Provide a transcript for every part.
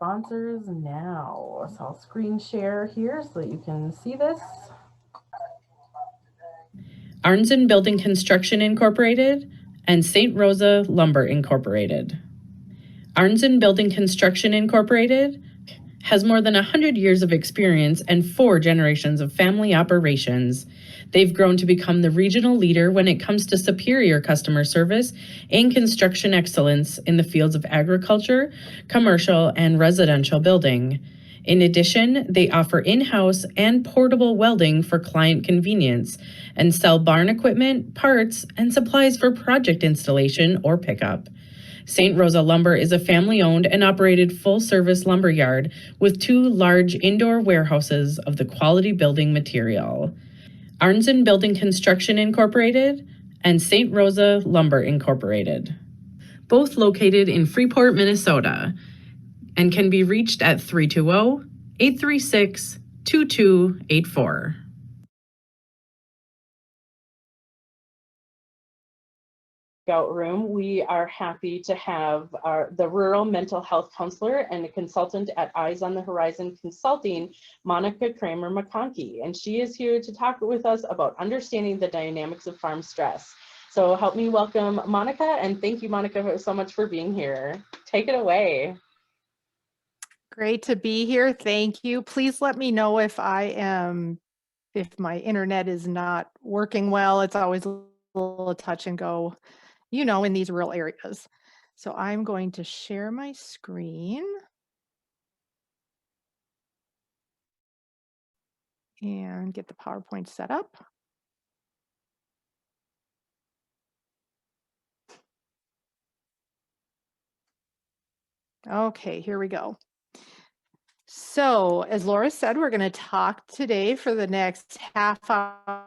sponsors now. So I'll screen share here so that you can see this. Arnzen Building Construction Incorporated and St. Rosa Lumber Incorporated. Arnzen Building Construction Incorporated has more than 100 years of experience and 4 generations of family operations. They've grown to become the regional leader when it comes to superior customer service and construction excellence in the fields of agriculture, commercial, and residential building. In addition, they offer in-house and portable welding for client convenience and sell barn equipment, parts, and supplies for project installation or pickup. St. Rosa Lumber is a family-owned and operated full-service lumber yard with 2 large indoor warehouses of the quality building material. Arnzen Building Construction Incorporated and St. Rosa Lumber Incorporated, both located in Freeport, Minnesota, and can be reached at 320-836-2284. Room, we are happy to have the Rural Mental Health Counselor and a consultant at Eyes on the Horizon Consulting, Monica Kramer-McConkey, and she is here to talk with us about understanding the dynamics of farm stress. So help me welcome Monica, and thank you, Monica, so much for being here. Take it away. Great to be here. Thank you. Please let me know if if my internet is not working well. It's always a little touch and go, you know, in these rural areas. So I'm going to share my screen. And get the PowerPoint set up. Okay, here we go. So as Laura said, we're going to talk today for the next half hour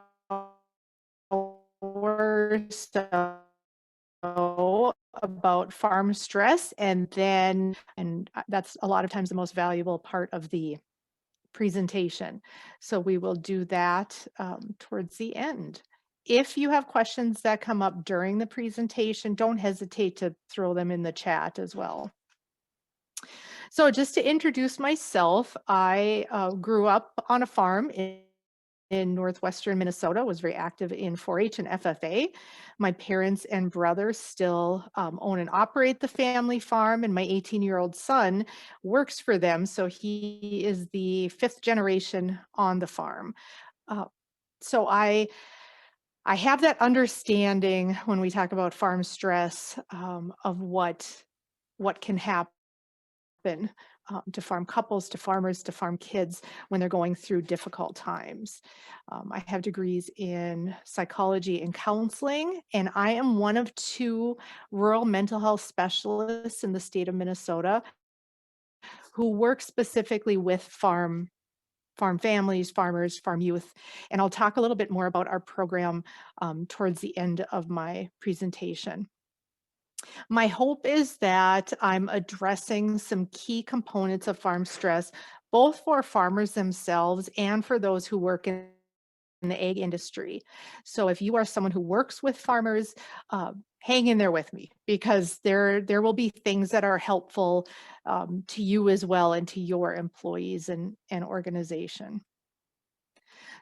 or so about farm stress, and that's a lot of times the most valuable part of the presentation. So we will do that towards the end. If you have questions that come up during the presentation, don't hesitate to throw them in the chat as well. So just to introduce myself, I grew up on a farm in northwestern Minnesota, was very active in 4-H and FFA. My parents and brothers still own and operate the family farm, and my 18-year-old son works for them, so he is the 5th generation on the farm. So I have that understanding when we talk about farm stress of what can happen to farm couples, to farmers, to farm kids when they're going through difficult times. I have degrees in psychology and counseling, and I am one of 2 rural mental health specialists in the state of Minnesota who work specifically with farm families, farmers, farm youth. And I'll talk a little bit more about our program towards the end of my presentation. My hope is that I'm addressing some key components of farm stress, both for farmers themselves and for those who work in the ag industry. So if you are someone who works with farmers, hang in there with me, because there will be things that are helpful to you as well and to your employees and organization.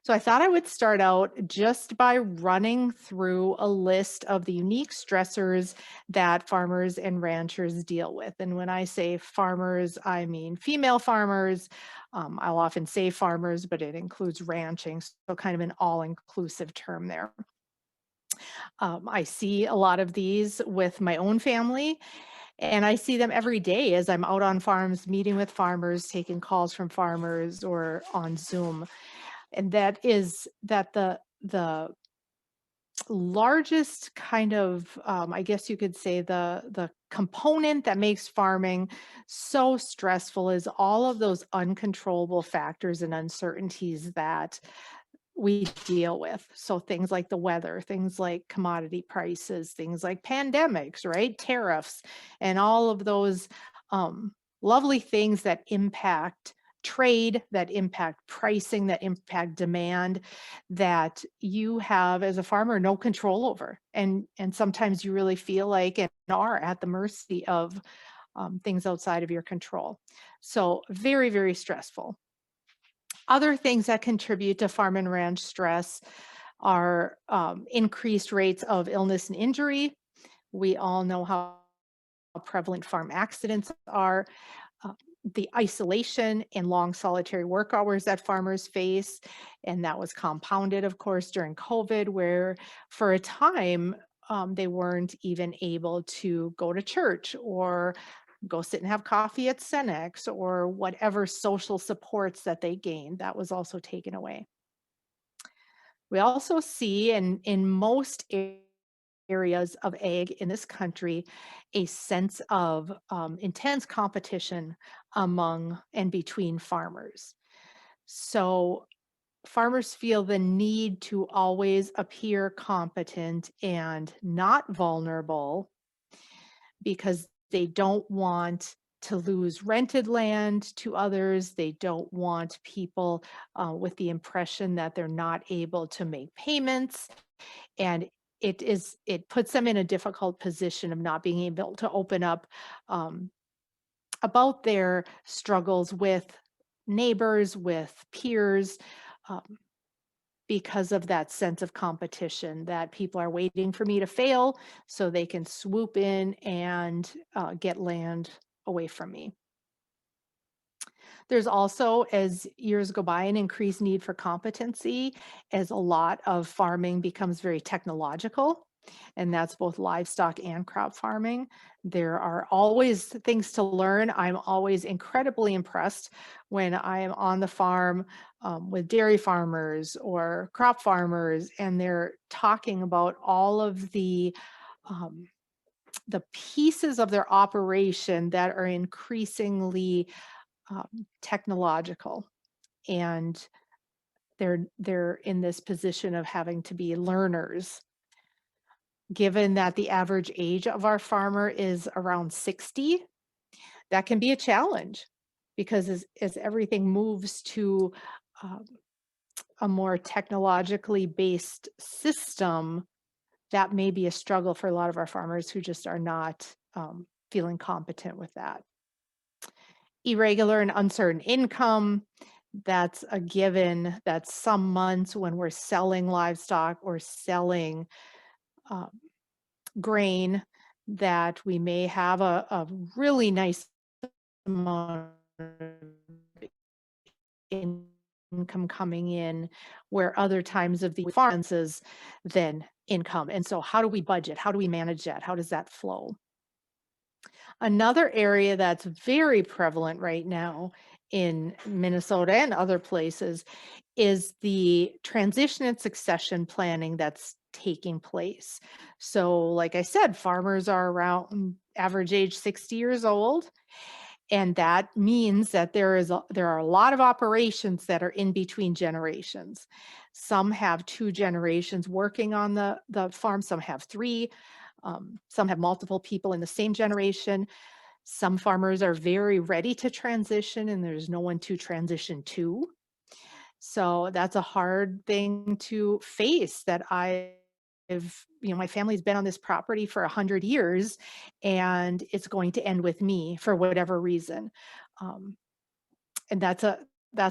So I thought I would start out just by running through a list of the unique stressors that farmers and ranchers deal with. And when I say farmers, I mean female farmers. I'll often say farmers, but it includes ranching, so kind of an all-inclusive term there. I see a lot of these with my own family, and I see them every day as I'm out on farms, meeting with farmers, taking calls from farmers, or on Zoom. And that is that the largest kind of, I guess you could say, the component that makes farming so stressful is all of those uncontrollable factors and uncertainties that we deal with. So things like the weather, things like commodity prices, things like pandemics, right? Tariffs, and all of those lovely things that impact trade, that impact pricing, that impact demand, that you have as a farmer no control over. And sometimes you really feel like and are at the mercy of things outside of your control. So very, very stressful. Other things that contribute to farm and ranch stress are increased rates of illness and injury. We all know how prevalent farm accidents are, the isolation and long solitary work hours that farmers face. And that was compounded, of course, during COVID, where for a time they weren't even able to go to church or go sit and have coffee at Cenex or whatever social supports that they gained. That was also taken away. We also see in most areas of ag in this country a sense of intense competition among and between farmers. So farmers feel the need to always appear competent and not vulnerable because they don't want to lose rented land to others. They don't want people with the impression that they're not able to make payments. And it puts them in a difficult position of not being able to open up about their struggles with neighbors, with peers, um, because of that sense of competition that people are waiting for me to fail so they can swoop in and get land away from me. There's also, as years go by, an increased need for competency as a lot of farming becomes very technological, and that's both livestock and crop farming. There are always things to learn. I'm always incredibly impressed when I am on the farm with dairy farmers or crop farmers, and they're talking about all of um, the pieces of their operation that are increasingly technological, and they're in this position of having to be learners. Given that the average age of our farmer is around 60, that can be a challenge because as everything moves to um, a more technologically based system, that may be a struggle for a lot of our farmers who just are not feeling competent with that. Irregular and uncertain income, that's a given. That's some months when we're selling livestock or selling um, grain that we may have a really nice amount of income coming in, where other times of the finances than income. And so how do we budget? How do we manage that? How does that flow? Another area that's very prevalent right now in Minnesota and other places is the transition and succession planning that's taking place. So, like I said, farmers are around average age 60 years old. And that means that there are a lot of operations that are in between generations. Some have 2 generations working on the farm, some have 3, some have multiple people in the same generation. Some farmers are very ready to transition and there's no one to transition to. So that's a hard thing to face, that my family's been on this property for 100 years and it's going to end with me for whatever reason. Um, and that's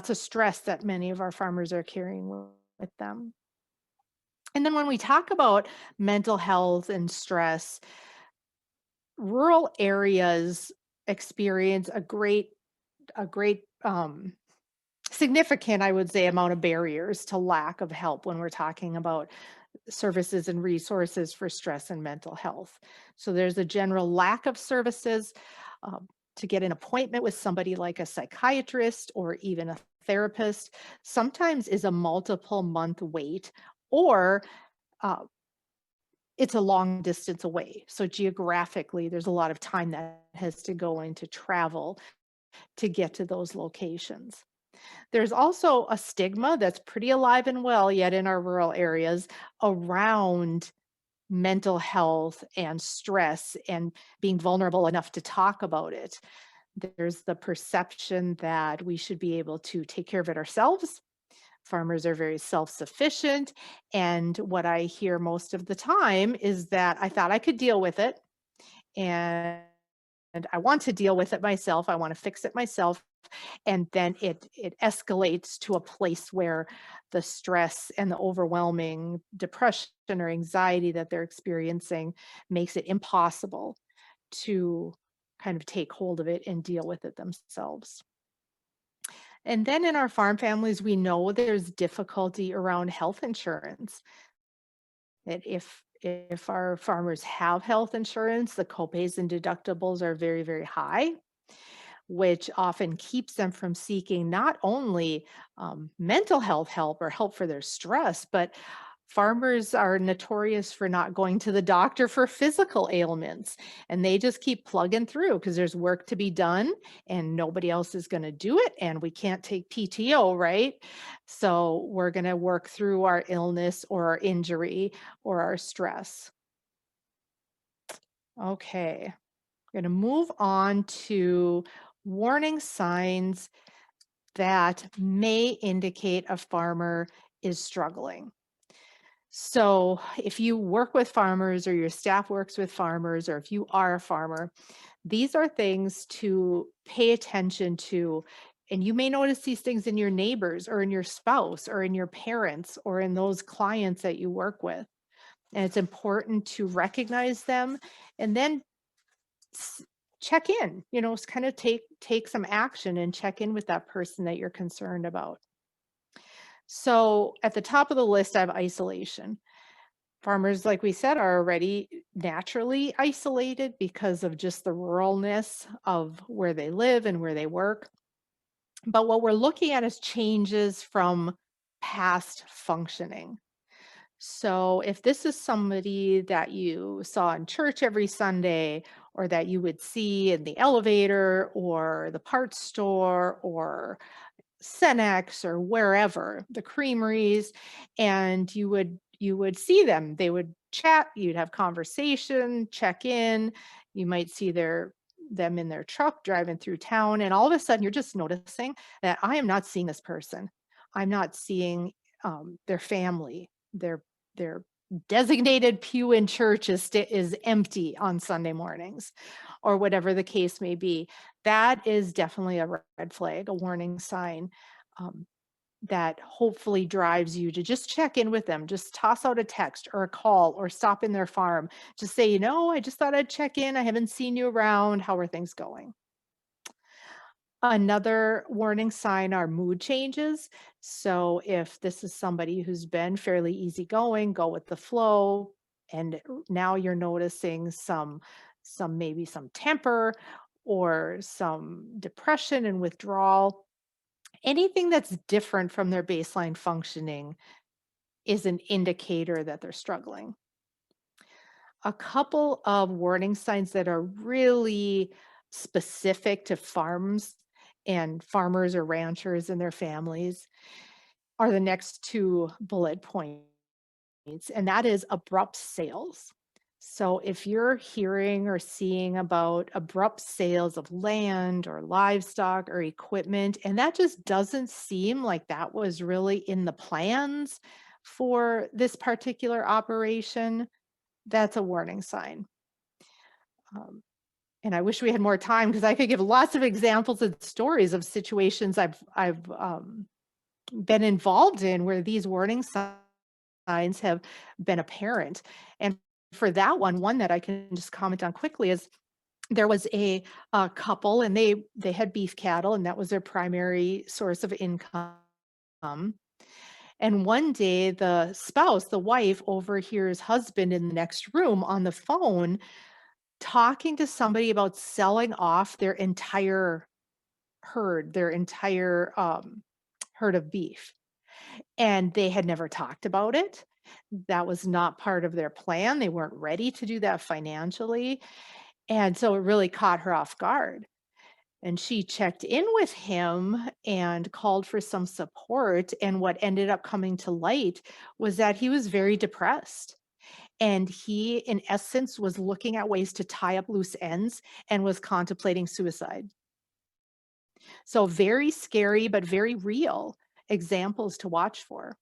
a stress that many of our farmers are carrying with them. And then when we talk about mental health and stress, rural areas experience a great significant, I would say, amount of barriers to lack of help when we're talking about services and resources for stress and mental health. So there's a general lack of services. To get an appointment with somebody like a psychiatrist or even a therapist sometimes is a multiple month wait, or uh, it's a long distance away. So geographically, there's a lot of time that has to go into travel to get to those locations. There's also a stigma that's pretty alive and well yet in our rural areas around mental health and stress and being vulnerable enough to talk about it. There's the perception that we should be able to take care of it ourselves. Farmers are very self-sufficient. And what I hear most of the time is that I thought I could deal with it. And I want to deal with it myself. I want to fix it myself. And then it escalates to a place where the stress and the overwhelming depression or anxiety that they're experiencing makes it impossible to kind of take hold of it and deal with it themselves. And then in our farm families, we know there's difficulty around health insurance. That if our farmers have health insurance, the copays and deductibles are very, very high, which often keeps them from seeking not only mental health help or help for their stress, but farmers are notorious for not going to the doctor for physical ailments. And they just keep plugging through because there's work to be done and nobody else is going to do it. And we can't take PTO, right? So we're going to work through our illness or our injury or our stress. Okay, I'm going to move on to warning signs that may indicate a farmer is struggling. So if you work with farmers or your staff works with farmers, or if you are a farmer, these are things to pay attention to. And you may notice these things in your neighbors or in your spouse or in your parents or in those clients that you work with. And it's important to recognize them and then check in, kind of take some action and check in with that person that you're concerned about. So at the top of the list, I have isolation. Farmers, like we said, are already naturally isolated because of just the ruralness of where they live and where they work. But what we're looking at is changes from past functioning. So if this is somebody that you saw in church every Sunday, or that you would see in the elevator or the parts store or Cenex or wherever, the creameries, and you would see them. They would chat, you'd have conversation, check in. You might see them in their truck driving through town, and all of a sudden you're just noticing that I am not seeing this person. I'm not seeing their family. Their designated pew in church is empty on Sunday mornings, or whatever the case may be. That is definitely a red flag, a warning sign, that hopefully drives you to just check in with them. Just toss out a text or a call or stop in their farm. Just say, I just thought I'd check in. I haven't seen you around. How are things going? Another warning sign are mood changes. So if this is somebody who's been fairly easygoing, go with the flow, and now you're noticing maybe some temper or some depression and withdrawal, anything that's different from their baseline functioning is an indicator that they're struggling. A couple of warning signs that are really specific to farms and farmers or ranchers and their families are the next two bullet points, and that is abrupt sales. So if you're hearing or seeing about abrupt sales of land or livestock or equipment, and that just doesn't seem like that was really in the plans for this particular operation, that's a warning sign. And I wish we had more time because I could give lots of examples and stories of situations I've been involved in where these warning signs have been apparent. And for that one that I can just comment on quickly is there was a couple, and they had beef cattle, and that was their primary source of income. And one day the spouse, the wife, overhears husband in the next room on the phone talking to somebody about selling off their entire herd, their entire herd of beef. And they had never talked about it. That was not part of their plan. They weren't ready to do that financially. And so it really caught her off guard. And she checked in with him and called for some support. And what ended up coming to light was that he was very depressed. And he, in essence, was looking at ways to tie up loose ends and was contemplating suicide. So very scary, but very real examples to watch for.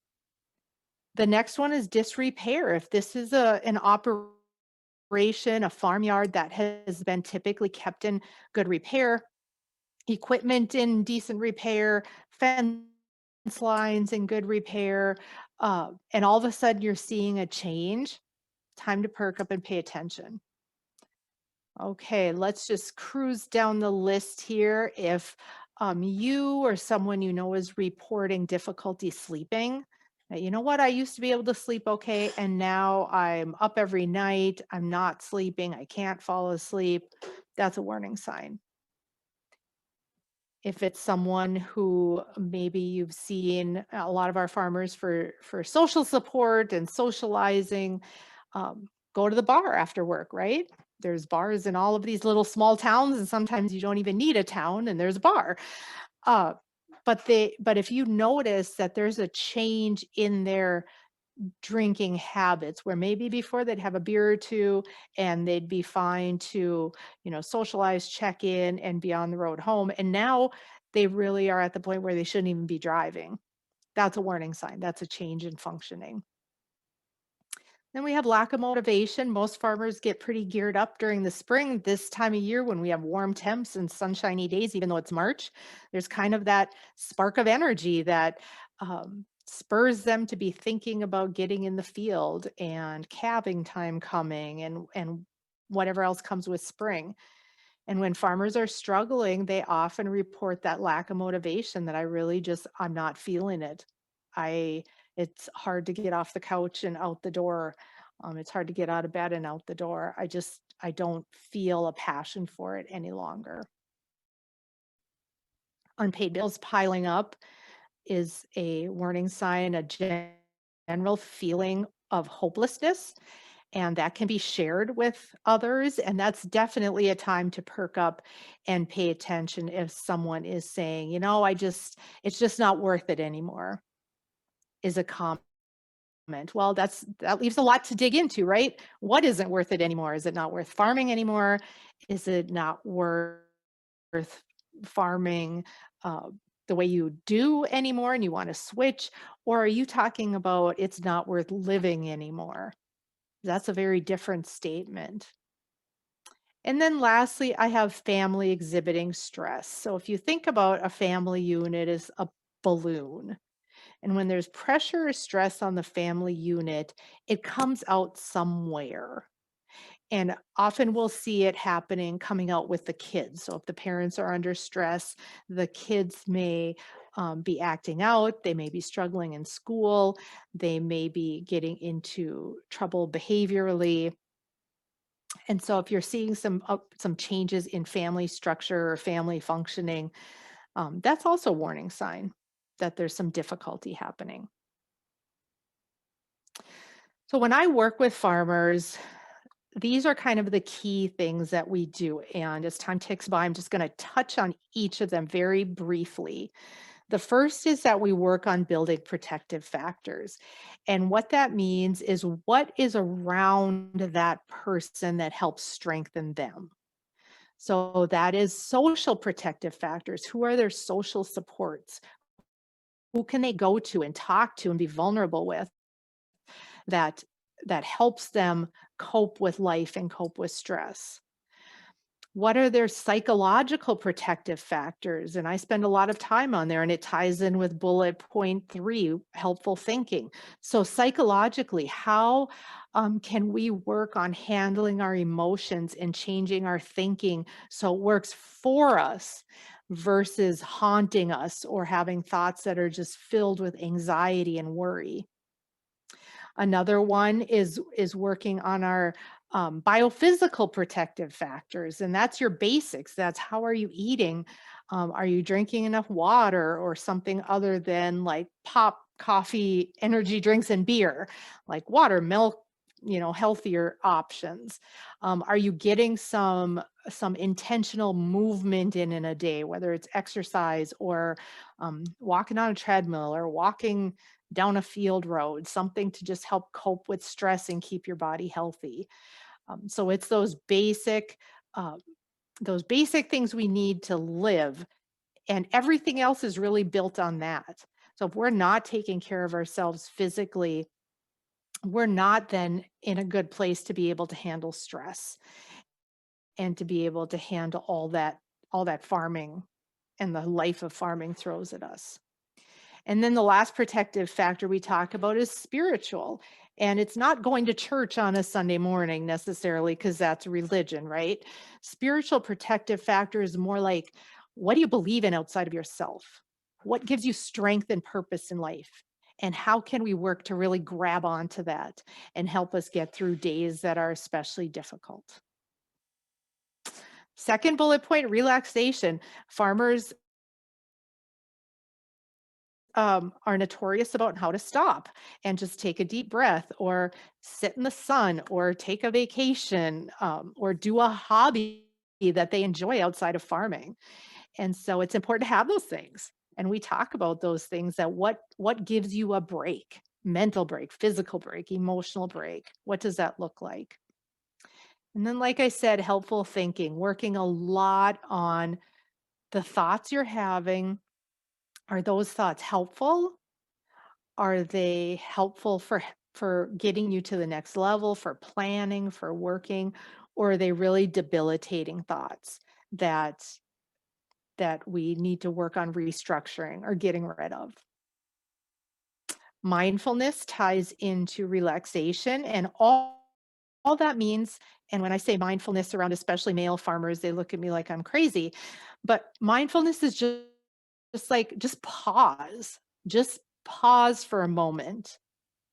The next one is disrepair. If this is an operation operation, a farmyard that has been typically kept in good repair, equipment in decent repair, fence lines in good repair, and all of a sudden you're seeing a change, time to perk up and pay attention. Okay, let's just cruise down the list here. If you or someone you know is reporting difficulty sleeping, you know what, I used to be able to sleep okay, and now I'm up every night, I'm not sleeping, I can't fall asleep, that's a warning sign. If it's someone who maybe you've seen a lot of our farmers for social support and socializing, go to the bar after work, right? There's bars in all of these little small towns, and sometimes you don't even need a town and there's a bar. Uh, but if you notice that there's a change in their drinking habits, where maybe before they'd have a beer or two and they'd be fine to, socialize, check in, and be on the road home, and now they really are at the point where they shouldn't even be driving. That's a warning sign. That's a change in functioning. Then we have lack of motivation. Most farmers get pretty geared up during the spring. This time of year, when we have warm temps and sunshiny days, even though it's March, there's kind of that spark of energy that spurs them to be thinking about getting in the field and calving time coming, and whatever else comes with spring. And when farmers are struggling, they often report that lack of motivation, that I'm not feeling it. It's hard to get off the couch and out the door. It's hard to get out of bed and out the door. I don't feel a passion for it any longer. Unpaid bills piling up is a warning sign, a general feeling of hopelessness, and that can be shared with others. And that's definitely a time to perk up and pay attention if someone is saying, it's just not worth it anymore, is a comment. Well, that leaves a lot to dig into, right? What isn't worth it anymore? Is it not worth farming anymore? Is it not worth farming the way you do anymore and you want to switch? Or are you talking about it's not worth living anymore? That's a very different statement. And then lastly, I have family exhibiting stress. So if you think about a family unit as a balloon, and when there's pressure or stress on the family unit, it comes out somewhere. And often we'll see it coming out with the kids. So if the parents are under stress, the kids may be acting out, they may be struggling in school, they may be getting into trouble behaviorally. And so if you're seeing some changes in family structure or family functioning, that's also a warning sign that there's some difficulty happening. So when I work with farmers, these are kind of the key things that we do. And as time ticks by, I'm just going to touch on each of them very briefly. The first is that we work on building protective factors. And what that means is what is around that person that helps strengthen them. So that is social protective factors. Who are their social supports? Who can they go to and talk to and be vulnerable with that helps them cope with life and cope with stress? What are their psychological protective factors? And I spend a lot of time on there, and it ties in with bullet point 3, helpful thinking. So psychologically, how can we work on handling our emotions and changing our thinking so it works for us versus haunting us or having thoughts that are just filled with anxiety and worry? Another one is working on our biophysical protective factors, and that's your basics. That's how are you eating? Are you drinking enough water or something other than like pop, coffee, energy drinks, and beer, like water, milk, healthier options? Are you getting some intentional movement in a day, whether it's exercise or walking on a treadmill or walking down a field road, something to just help cope with stress and keep your body healthy. So it's those basic things we need to live, and everything else is really built on that. So if we're not taking care of ourselves physically, we're not then in a good place to be able to handle stress and to be able to handle all that farming and the life of farming throws at us. And then the last protective factor we talk about is spiritual. And it's not going to church on a Sunday morning necessarily, because that's religion, right? Spiritual protective factor is more like, what do you believe in outside of yourself? What gives you strength and purpose in life? And how can we work to really grab onto that and help us get through days that are especially difficult? Second bullet point, relaxation. Farmers are notorious about how to stop and just take a deep breath or sit in the sun or take a vacation or do a hobby that they enjoy outside of farming. And so it's important to have those things. And we talk about those things, that what gives you a break, mental break, physical break, emotional break. What does that look like? And then, like I said, helpful thinking, working a lot on the thoughts you're having. Are those thoughts helpful? Are they helpful for getting you to the next level, for planning, for working, or are they really debilitating thoughts that we need to work on restructuring or getting rid of? Mindfulness ties into relaxation, and all that means, and when I say mindfulness around especially male farmers, they look at me like I'm crazy, but mindfulness is just pause. Just pause for a moment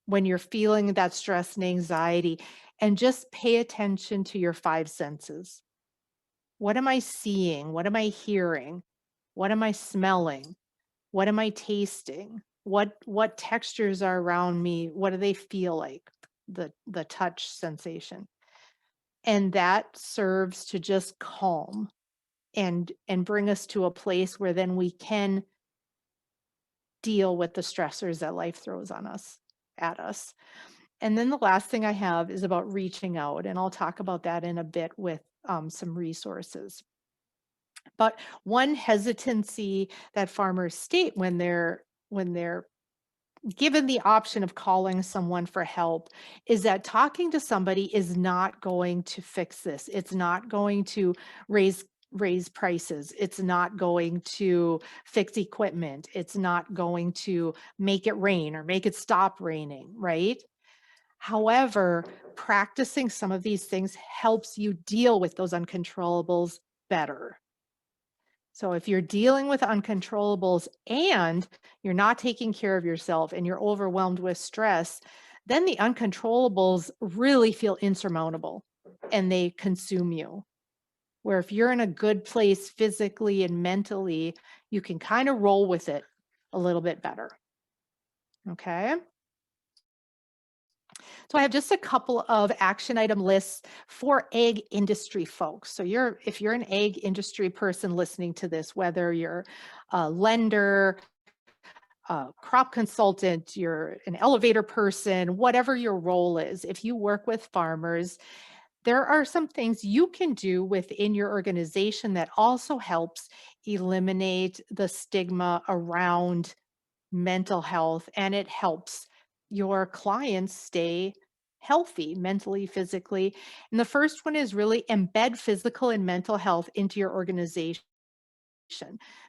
when you're feeling that stress and anxiety, and just pay attention to your five senses. What am I seeing? What am I hearing? What am I smelling? What am I tasting? What textures are around me? What do they feel like? The touch sensation. And that serves to just calm and bring us to a place where then we can deal with the stressors that life throws at us. And then the last thing I have is about reaching out, and I'll talk about that in a bit with some resources. But one hesitancy that farmers state when they're given the option of calling someone for help is that talking to somebody is not going to fix this. It's not going to raise prices. It's not going to fix equipment. It's not going to make it rain or make it stop raining, right? However, practicing some of these things helps you deal with those uncontrollables better. So if you're dealing with uncontrollables and you're not taking care of yourself and you're overwhelmed with stress, then the uncontrollables really feel insurmountable and they consume you. Where if you're in a good place physically and mentally, you can kind of roll with it a little bit better. Okay. So I have just a couple of action item lists for egg industry folks. So if you're an egg industry person listening to this, whether you're a lender, a crop consultant, you're an elevator person, whatever your role is, if you work with farmers, there are some things you can do within your organization that also helps eliminate the stigma around mental health, and it helps your clients stay healthy mentally, physically. And the first one is really embed physical and mental health into your organization.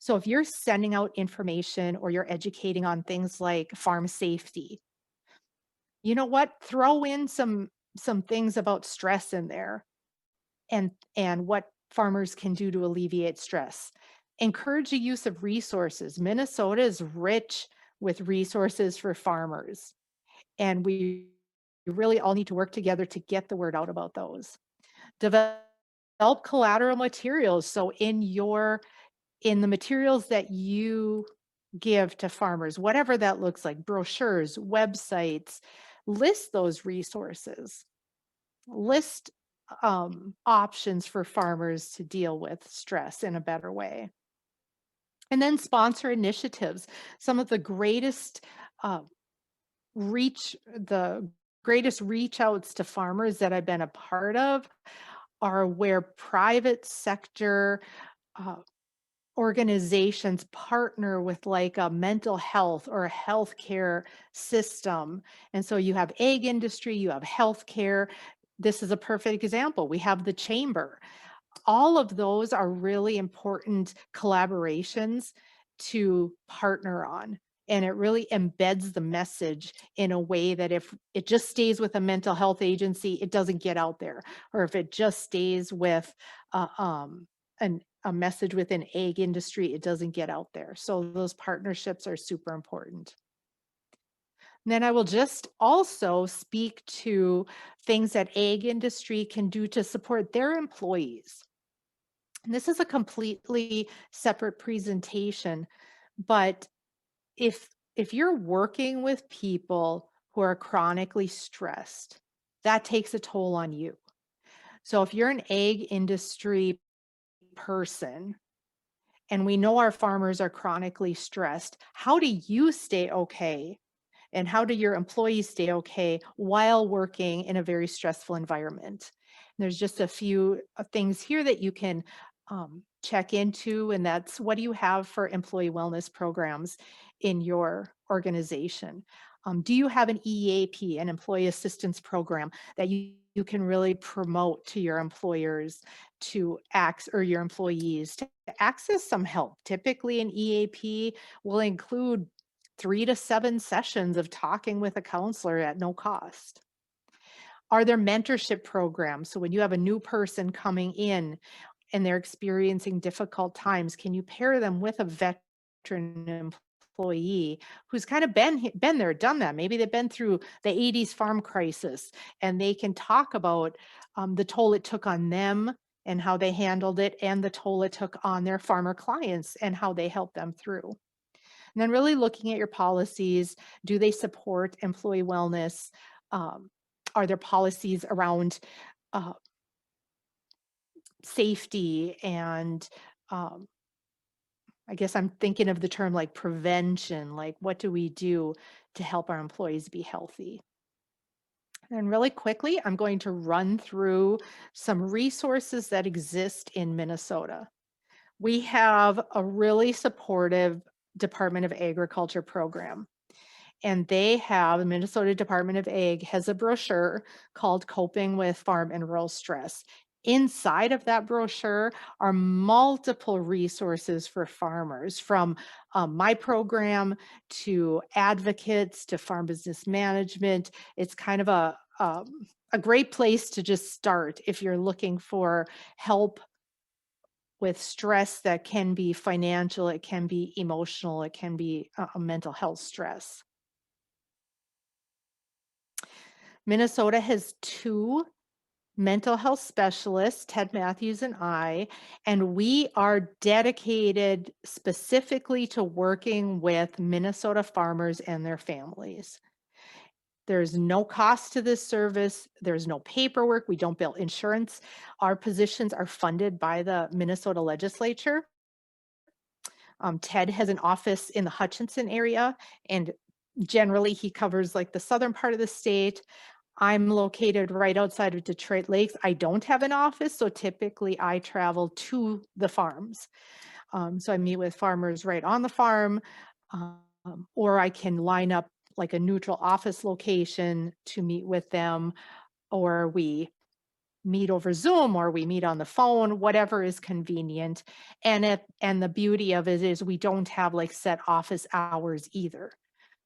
So if you're sending out information or you're educating on things like farm safety, you know what? Throw in some things about stress in there and what farmers can do to alleviate stress. Encourage the use of resources. Minnesota is rich with resources for farmers, and we really all need to work together to get the word out about those. Develop collateral materials. So in the materials that you give to farmers, whatever that looks like, brochures, websites, list those resources. List options for farmers to deal with stress in a better way. And then sponsor initiatives. Some of the greatest reach outs to farmers that I've been a part of are where private sector organizations partner with like a mental health or a healthcare system. And so you have egg industry, you have healthcare. This is a perfect example. We have the chamber. All of those are really important collaborations to partner on. And it really embeds the message in a way that if it just stays with a mental health agency, it doesn't get out there. Or if it just stays with a message within egg industry, it doesn't get out there. So those partnerships are super important. And then I will just also speak to things that egg industry can do to support their employees. And this is a completely separate presentation, but if you're working with people who are chronically stressed, that takes a toll on you. So if you're an egg industry person, and we know our farmers are chronically stressed, how do you stay okay? And how do your employees stay okay while working in a very stressful environment? And there's just a few things here that you can check into, and that's what do you have for employee wellness programs in your organization? Do you have an EAP, an employee assistance program that you can really promote to your employers to or your employees to access some help? Typically an EAP will include 3 to 7 sessions of talking with a counselor at no cost. Are there mentorship programs? So when you have a new person coming in and they're experiencing difficult times, can you pair them with a veteran employee who's kind of been there, done that? Maybe they've been through the 80s farm crisis, and they can talk about the toll it took on them and how they handled it, and the toll it took on their farmer clients and how they helped them through. And then really looking at your policies, do they support employee wellness? Are there policies around safety and I guess I'm thinking of the term like prevention, like what do we do to help our employees be healthy? And really quickly, I'm going to run through some resources that exist in Minnesota. We have a really supportive Department of Agriculture program. And the Minnesota Department of Ag has a brochure called Coping with Farm and Rural Stress. Inside of that brochure are multiple resources for farmers, from my program to advocates to farm business management. It's kind of a great place to just start if you're looking for help with stress that can be financial, it can be emotional, it can be a mental health stress. Minnesota has 2 mental health specialists, Ted Matthews and I, and we are dedicated specifically to working with Minnesota farmers and their families. There's no cost to this service. There's no paperwork. We don't bill insurance. Our positions are funded by the Minnesota legislature. Ted has an office in the Hutchinson area, and generally he covers like the southern part of the state. I'm located right outside of Detroit Lakes. I don't have an office, so typically I travel to the farms. So I meet with farmers right on the farm, or I can line up like a neutral office location to meet with them, or we meet over Zoom, or we meet on the phone, whatever is convenient. And the beauty of it is we don't have like set office hours either.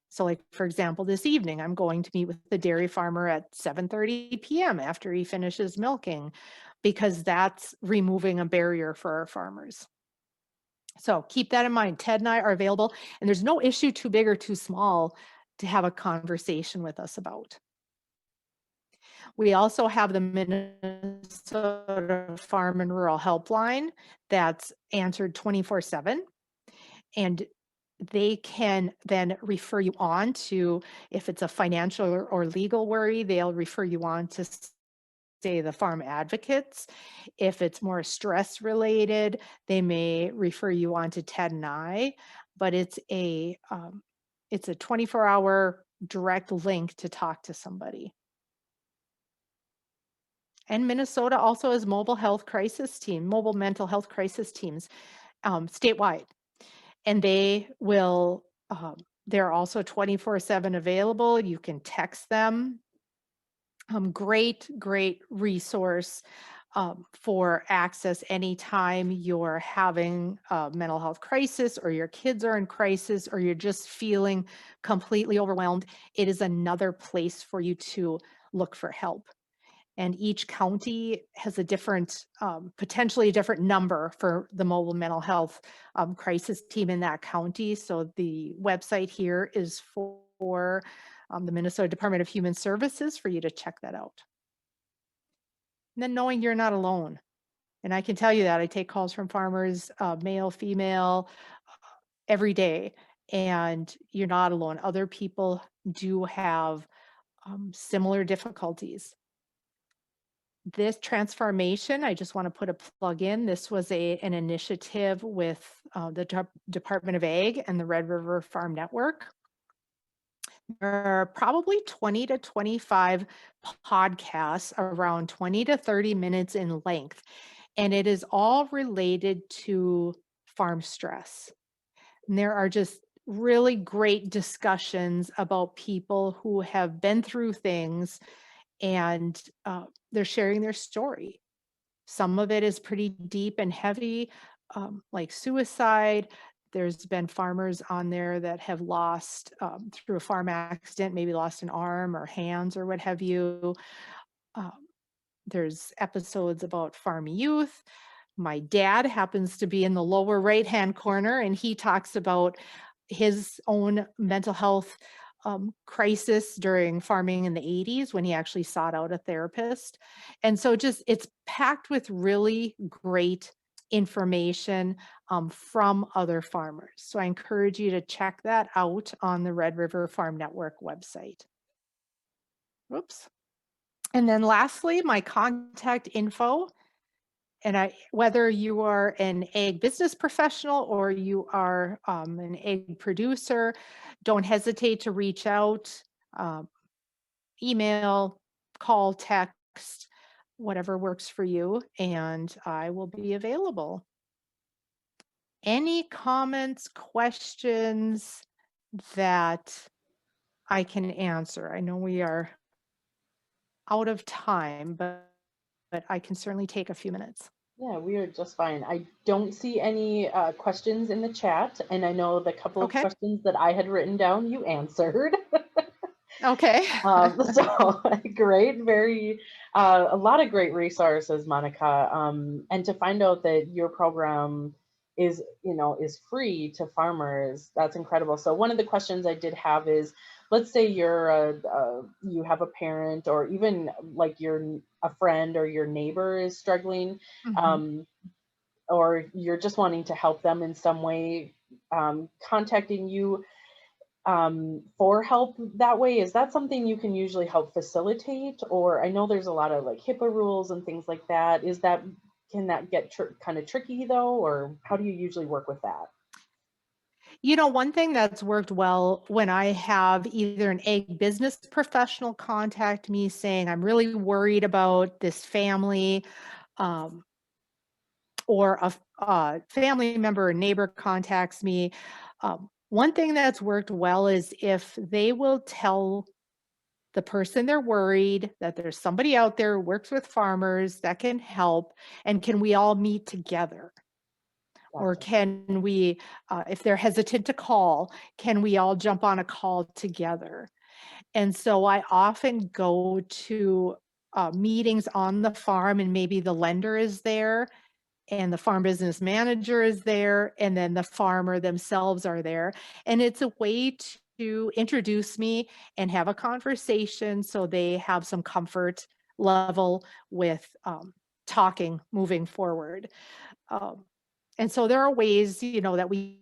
So like, for example, this evening, I'm going to meet with the dairy farmer at 7:30 p.m. after he finishes milking, because that's removing a barrier for our farmers. So keep that in mind. Ted and I are available, and there's no issue too big or too small to have a conversation with us about. We also have the Minnesota Farm and Rural Helpline that's answered 24/7. And they can then refer you on to, if it's a financial or legal worry, they'll refer you on to say the farm advocates. If it's more stress related, they may refer you on to Ted and I, but it's a 24-hour direct link to talk to somebody. And Minnesota also has mobile mental health crisis teams. statewide. And they will, they're also 24/7 available. You can text them. Great, great resource for access anytime you're having a mental health crisis, or your kids are in crisis, or you're just feeling completely overwhelmed. It is another place for you to look for help. And each county has a different, potentially a different number for the mobile mental health crisis team in that county. So the website here is for the Minnesota Department of Human Services for you to check that out. And then knowing you're not alone. And I can tell you that I take calls from farmers, male, female, every day, and you're not alone. Other people do have similar difficulties. This transformation, I just want to put a plug in. This was an initiative with the Department of Ag and the Red River Farm Network. There are probably 20 to 25 podcasts around 20 to 30 minutes in length, and it is all related to farm stress. And there are just really great discussions about people who have been through things, and they're sharing their story. Some of it is pretty deep and heavy, like suicide. There's been farmers on there that have lost through a farm accident, maybe lost an arm or hands or what have you. There's episodes about farm youth. My dad happens to be in the lower right-hand corner, and he talks about his own mental health crisis during farming in the 80s when he actually sought out a therapist. And so just it's packed with really great information from other farmers. So I encourage you to check that out on the Red River Farm Network website. Whoops. And then lastly, my contact info. And whether you are an ag business professional or you are an ag producer, don't hesitate to reach out, email, call, text, whatever works for you, and I will be available. Any comments, questions that I can answer? I know we are out of time, but I can certainly take a few minutes. Yeah, we are just fine. I don't see any questions in the chat, and I know the couple of Okay. questions that I had written down, you answered. Okay. So great, very, a lot of great resources, Monica. And to find out that your program is, is free to farmers, that's incredible. So one of the questions I did have is, let's say you're you have a parent, or even like a friend or your neighbor is struggling, or you're just wanting to help them in some way, contacting you for help that way, is that something you can usually help facilitate? Or I know there's a lot of like HIPAA rules and things like that. Can that get kind of tricky though, or how do you usually work with that? One thing that's worked well when I have either an ag business professional contact me saying, I'm really worried about this family, or a family member or neighbor contacts me. One thing that's worked well is if they will tell the person they're worried that there's somebody out there who works with farmers that can help, and can we all meet together? Or Gotcha. can we, if they're hesitant to call, can we all jump on a call together? And so I often go to meetings on the farm, and maybe the lender is there, and the farm business manager is there, and then the farmer themselves are there. And it's a way to introduce me and have a conversation so they have some comfort level with talking moving forward. And so there are ways, that we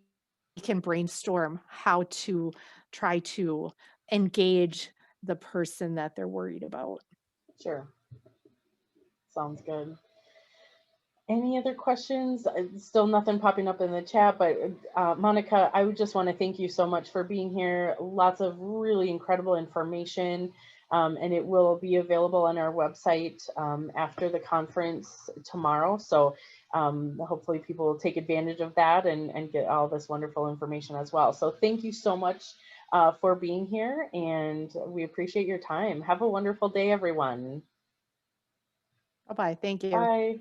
can brainstorm how to try to engage the person that they're worried about. Sure. Sounds good. Any other questions? Still nothing popping up in the chat, but Monica, I would just want to thank you so much for being here. Lots of really incredible information. and it will be available on our website after the conference tomorrow. So hopefully people will take advantage of that and get all this wonderful information as well. So thank you so much for being here, and we appreciate your time. Have a wonderful day, everyone. Bye-bye. Thank you. Bye.